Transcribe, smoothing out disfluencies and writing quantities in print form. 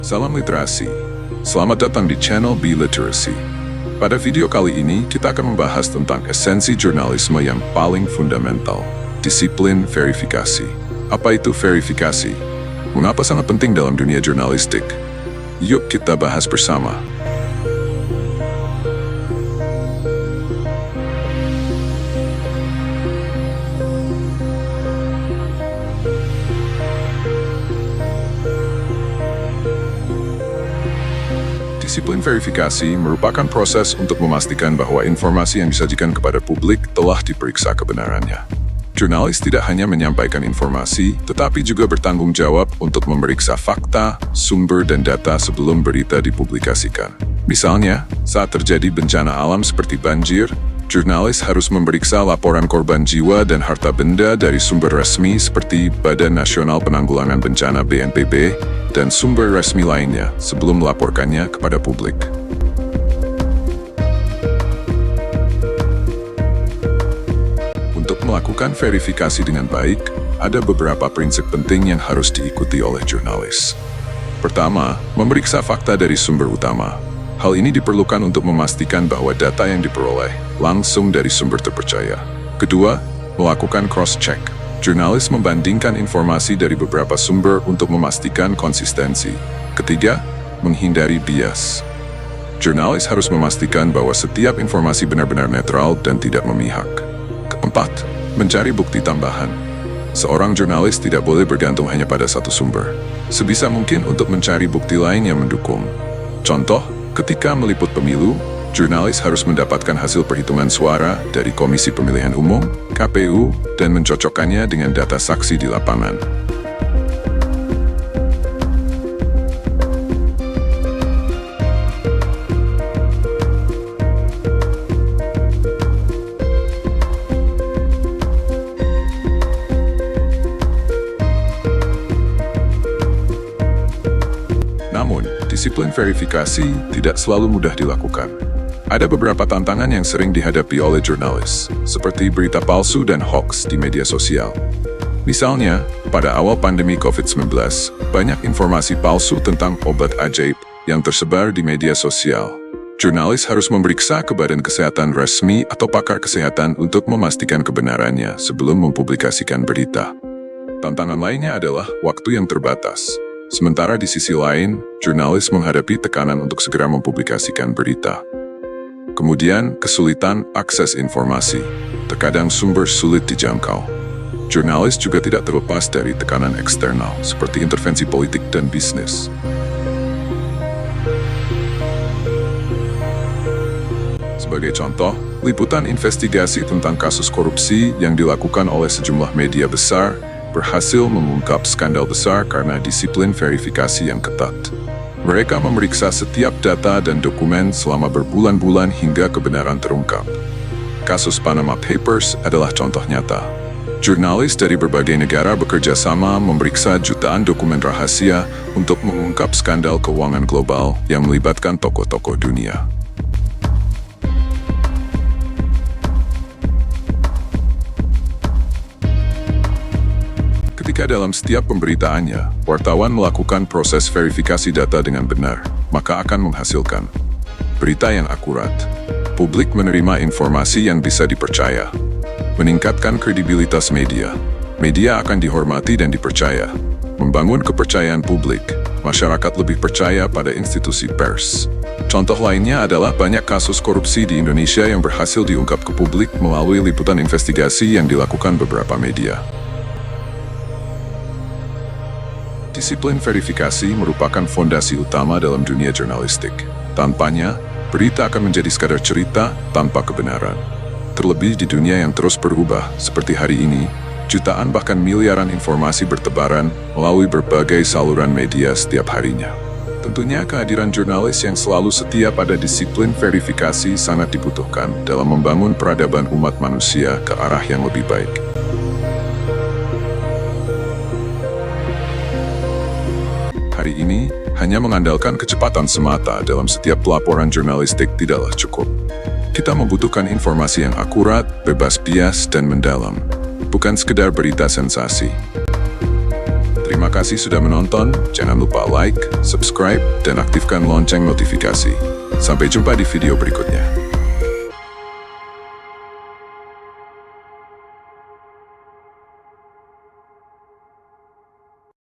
Salam literasi. Selamat datang di channel B Literacy. Pada video kali ini, kita akan membahas tentang esensi jurnalisme yang paling fundamental, disiplin verifikasi. Apa itu verifikasi? Mengapa sangat penting dalam dunia jurnalistik? Yuk kita bahas bersama. Disiplin verifikasi merupakan proses untuk memastikan bahwa informasi yang disajikan kepada publik telah diperiksa kebenarannya. Jurnalis tidak hanya menyampaikan informasi, tetapi juga bertanggung jawab untuk memeriksa fakta, sumber, dan data sebelum berita dipublikasikan. Misalnya, saat terjadi bencana alam seperti banjir, jurnalis harus memeriksa laporan korban jiwa dan harta benda dari sumber resmi seperti Badan Nasional Penanggulangan Bencana (BNPB) dan sumber resmi lainnya sebelum melaporkannya kepada publik. Untuk melakukan verifikasi dengan baik, ada beberapa prinsip penting yang harus diikuti oleh jurnalis. Pertama, memeriksa fakta dari sumber utama. Hal ini diperlukan untuk memastikan bahwa data yang diperoleh langsung dari sumber terpercaya. Kedua, melakukan cross-check. Jurnalis membandingkan informasi dari beberapa sumber untuk memastikan konsistensi. Ketiga, menghindari bias. Jurnalis harus memastikan bahwa setiap informasi benar-benar netral dan tidak memihak. Keempat, mencari bukti tambahan. Seorang jurnalis tidak boleh bergantung hanya pada satu sumber. Sebisa mungkin untuk mencari bukti lain yang mendukung. Contoh, ketika meliput pemilu, jurnalis harus mendapatkan hasil perhitungan suara dari Komisi Pemilihan Umum, KPU, dan mencocokkannya dengan data saksi di lapangan. Namun, disiplin verifikasi tidak selalu mudah dilakukan. Ada beberapa tantangan yang sering dihadapi oleh jurnalis, seperti berita palsu dan hoax di media sosial. Misalnya, pada awal pandemi COVID-19, banyak informasi palsu tentang obat ajaib yang tersebar di media sosial. Jurnalis harus memeriksa ke badan kesehatan resmi atau pakar kesehatan untuk memastikan kebenarannya sebelum mempublikasikan berita. Tantangan lainnya adalah waktu yang terbatas. Sementara di sisi lain, jurnalis menghadapi tekanan untuk segera mempublikasikan berita. Kemudian, kesulitan akses informasi. Terkadang sumber sulit dijangkau. Jurnalis juga tidak terlepas dari tekanan eksternal, seperti intervensi politik dan bisnis. Sebagai contoh, liputan investigasi tentang kasus korupsi yang dilakukan oleh sejumlah media besar berhasil mengungkap skandal besar karena disiplin verifikasi yang ketat. Mereka memeriksa setiap data dan dokumen selama berbulan-bulan hingga kebenaran terungkap. Kasus Panama Papers adalah contoh nyata. Jurnalis dari berbagai negara bekerja sama memeriksa jutaan dokumen rahasia untuk mengungkap skandal keuangan global yang melibatkan tokoh-tokoh dunia. Ketika dalam setiap pemberitaannya, wartawan melakukan proses verifikasi data dengan benar, maka akan menghasilkan berita yang akurat. Publik menerima informasi yang bisa dipercaya. Meningkatkan kredibilitas media. Media akan dihormati dan dipercaya. Membangun kepercayaan publik. Masyarakat lebih percaya pada institusi pers. Contoh lainnya adalah banyak kasus korupsi di Indonesia yang berhasil diungkap ke publik melalui liputan investigasi yang dilakukan beberapa media. Disiplin verifikasi merupakan fondasi utama dalam dunia jurnalistik. Tanpanya, berita akan menjadi sekadar cerita tanpa kebenaran. Terlebih di dunia yang terus berubah, seperti hari ini, jutaan bahkan miliaran informasi bertebaran melalui berbagai saluran media setiap harinya. Tentunya kehadiran jurnalis yang selalu setia pada disiplin verifikasi sangat dibutuhkan dalam membangun peradaban umat manusia ke arah yang lebih baik. Hari ini, hanya mengandalkan kecepatan semata dalam setiap pelaporan jurnalistik tidaklah cukup. Kita membutuhkan informasi yang akurat, bebas bias, dan mendalam. Bukan sekedar berita sensasi. Terima kasih sudah menonton, jangan lupa like, subscribe, dan aktifkan lonceng notifikasi. Sampai jumpa di video berikutnya.